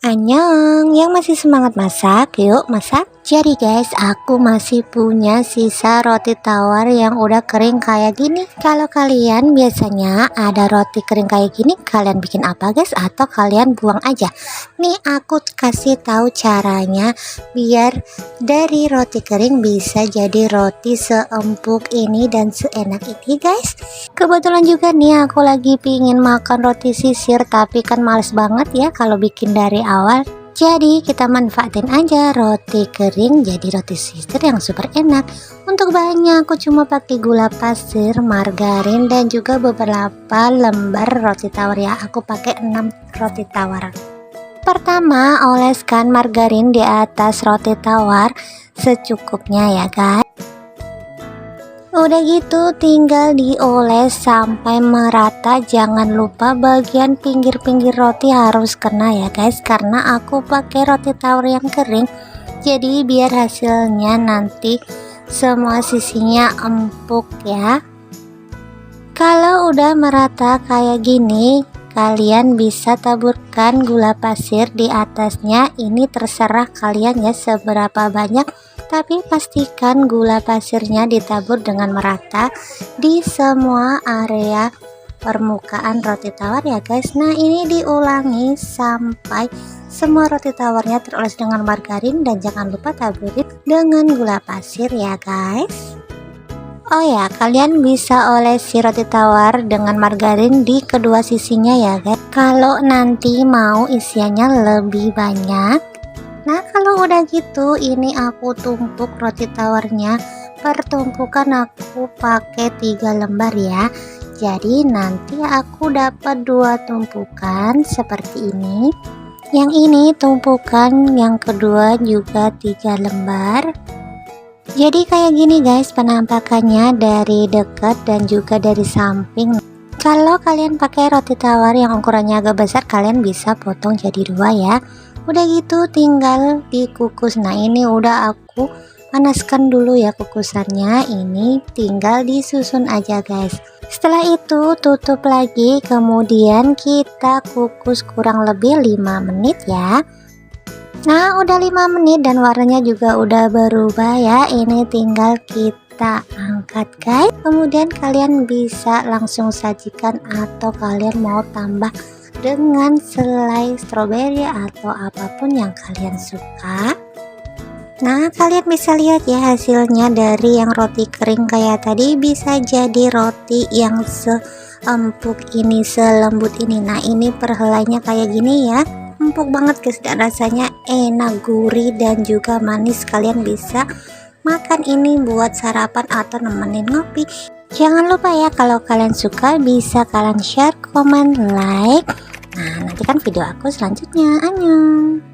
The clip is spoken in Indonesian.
Annyeong, yang masih semangat masak, yuk masak. Jadi guys, aku masih punya sisa roti tawar yang udah kering kayak gini. Kalau kalian biasanya ada roti kering kayak gini, kalian bikin apa guys? Atau kalian buang aja? Nih aku kasih tahu caranya biar dari roti kering bisa jadi roti seempuk ini dan seenak ini guys. Kebetulan juga nih aku lagi pingin makan roti sisir, tapi kan males banget ya kalau bikin dari awal. Jadi kita manfaatin aja roti kering jadi roti sisir yang super enak. Untuk bahannya aku cuma pakai gula pasir, margarin, dan juga beberapa lembar roti tawar ya. Aku pakai 6 roti tawar. Pertama, oleskan margarin di atas roti tawar secukupnya ya guys. Udah gitu tinggal dioles sampai merata, jangan lupa bagian pinggir-pinggir roti harus kena ya guys, karena aku pakai roti tawar yang kering, jadi biar hasilnya nanti semua sisinya empuk ya. Kalau udah merata kayak gini, kalian bisa taburkan gula pasir di atasnya. Ini terserah kalian ya seberapa banyak, tapi pastikan gula pasirnya ditabur dengan merata di semua area permukaan roti tawar ya guys. Nah ini diulangi sampai semua roti tawarnya teroles dengan margarin, dan jangan lupa taburin dengan gula pasir ya guys. Oh ya, kalian bisa olesi roti tawar dengan margarin di kedua sisinya ya guys, kalau nanti mau isiannya lebih banyak. Nah kalau udah gitu, ini aku tumpuk roti tawarnya. Pertumpukan aku pakai 3 lembar ya, jadi nanti aku dapat 2 tumpukan seperti ini. Yang ini tumpukan yang kedua juga 3 lembar. Jadi kayak gini guys penampakannya dari dekat dan juga dari samping. Kalau kalian pakai roti tawar yang ukurannya agak besar, kalian bisa potong jadi 2 ya. Udah gitu tinggal dikukus. Nah ini udah aku panaskan dulu ya kukusannya, ini tinggal disusun aja guys. Setelah itu tutup lagi, kemudian kita kukus kurang lebih 5 menit ya. Nah udah 5 menit dan warnanya juga udah berubah ya. Ini tinggal kita angkat guys, kemudian kalian bisa langsung sajikan atau kalian mau tambah dengan selai stroberi atau apapun yang kalian suka. Nah kalian bisa lihat ya hasilnya dari yang roti kering kayak tadi bisa jadi roti yang seempuk ini, selembut ini. Nah ini perhelainya kayak gini ya, empuk banget guys, dan rasanya enak, gurih, dan juga manis. Kalian bisa makan ini buat sarapan atau nemenin ngopi. Jangan lupa ya kalau kalian suka bisa kalian share, komen, like. Nah nantikan video aku selanjutnya. Annyeong.